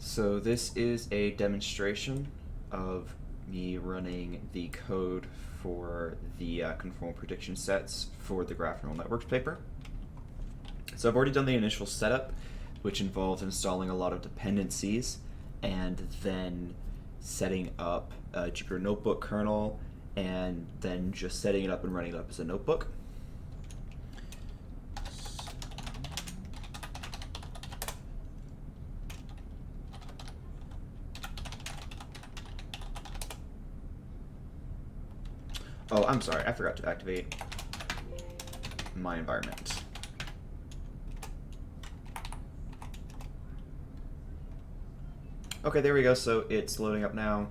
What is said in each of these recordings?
So this is a demonstration of me running the code for the conformal prediction sets for the graph neural networks paper. So I've already done the initial setup, which involves installing a lot of dependencies and then setting up a Jupyter Notebook kernel and then just setting it up and running it up as a notebook. Oh, I'm sorry, I forgot to activate my environment. Okay, there we go, so it's loading up now.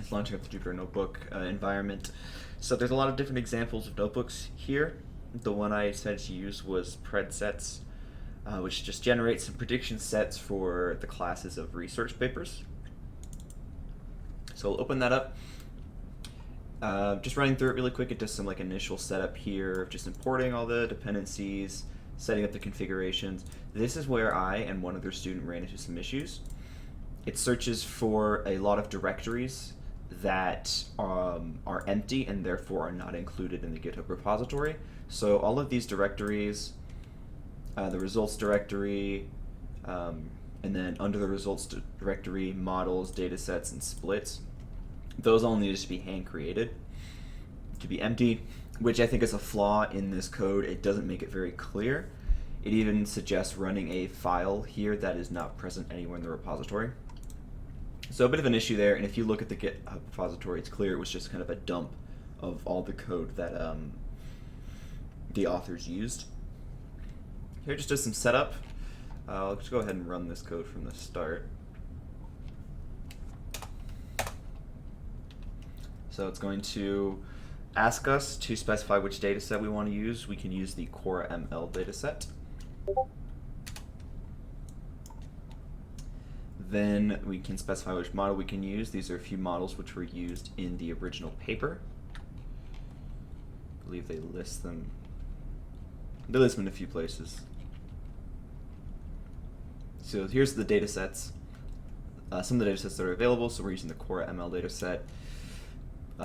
It's launching up the Jupyter Notebook environment. So there's a lot of different examples of notebooks here. The one I decided to use was PredSets, which just generates some prediction sets for the classes of research papers. So I'll open that up. Just running through it really quick, it does some initial setup here, just importing all the dependencies, setting up the configurations. This is where I and one other student ran into some issues. It searches for a lot of directories that are empty and therefore are not included in the GitHub repository. So all of these directories, the results directory, and then under the results directory, models, datasets, and splits, those all need to be hand created to be empty, which I think is a flaw in this code. It doesn't make it very clear. It even suggests running a file here that is not present anywhere in the repository. So a bit of an issue there, and if you look at the GitHub repository, it's clear it was just kind of a dump of all the code that the authors used. Here just does some setup. I'll just go ahead and run this code from the start. So it's going to ask us to specify which data set we want to use. We can use the Core ML dataset. Then we can specify which model we can use. These are a few models which were used in the original paper. I believe they list them. They list them in a few places. So here's the data sets. Some of the data sets that are available, so we're using the Core ML dataset.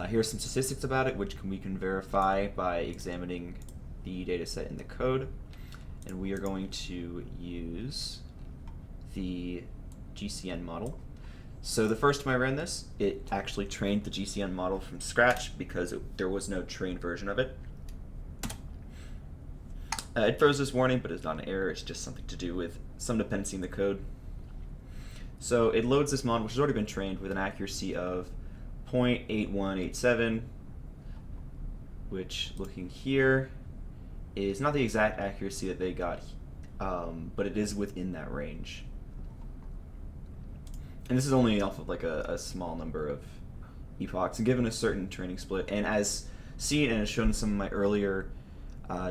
Here's some statistics about it, which we can verify by examining the dataset in the code. And we are going to use the GCN model. So the first time I ran this, it actually trained the GCN model from scratch because there was no trained version of it. It throws this warning, but it's not an error. It's just something to do with some dependency in the code. So it loads this model, which has already been trained with an accuracy of 0.8187, which, looking here, is not the exact accuracy that they got, but it is within that range. And this is only off of a small number of epochs, and given a certain training split. And as seen and as shown in some of my earlier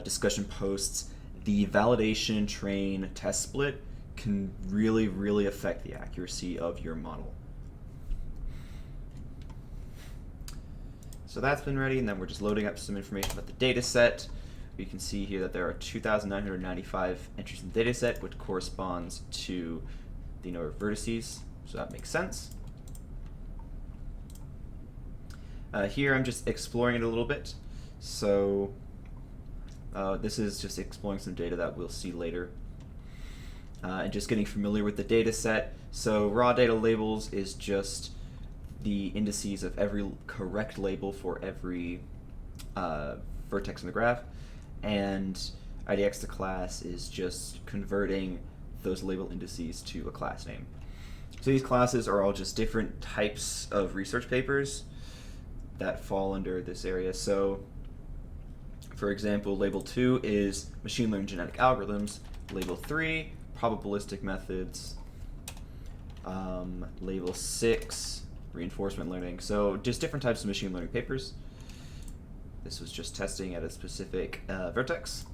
discussion posts, the validation train test split can really, really affect the accuracy of your model. So that's been ready, and then we're just loading up some information about the data set. You can see here that there are 2,995 entries in the data set, which corresponds to the number of vertices, so that makes sense. Here I'm just exploring it a little bit. So this is just exploring some data that we'll see later. And just getting familiar with the data set. So raw data labels is just the indices of every correct label for every vertex in the graph, and IDX to class is just converting those label indices to a class name. So these classes are all just different types of research papers that fall under this area. So for example, label 2 is machine learning genetic algorithms, label 3 probabilistic methods, label 6 reinforcement learning. So just different types of machine learning papers. This was just testing at a specific vertex.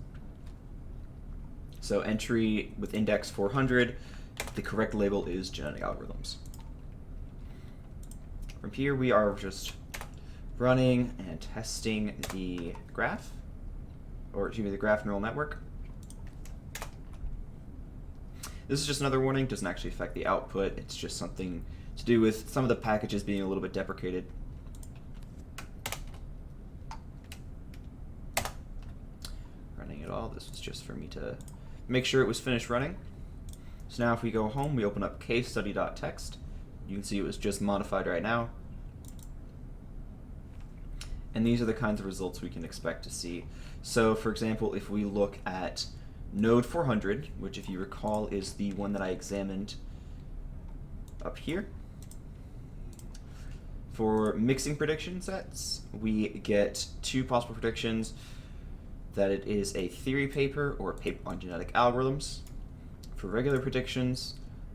So entry with index 400, the correct label is genetic algorithms. From here we are just running and testing the graph, or excuse me, the graph neural network. This is just another warning, doesn't actually affect the output, it's just something to do with some of the packages being a little bit deprecated. Running it all, this was just for me to make sure it was finished running. So now if we go home, we open up casestudy.txt. You can see it was just modified right now. And these are the kinds of results we can expect to see. So for example, if we look at node 400, which if you recall is the one that I examined up here, for mixing prediction sets, we get two possible predictions: that it is a theory paper or a paper on genetic algorithms. For regular predictions,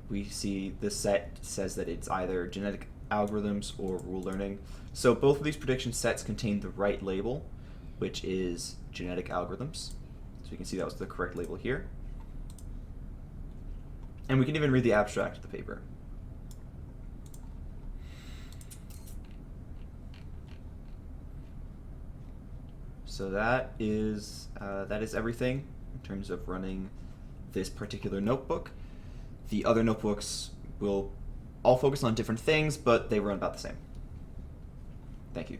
we see this set says that it's either genetic algorithms or rule learning. So both of these prediction sets contain the right label, which is genetic algorithms. So you can see that was the correct label here. And we can even read the abstract of the paper. So that is everything in terms of running this particular notebook. The other notebooks will all focus on different things, but they run about the same. Thank you.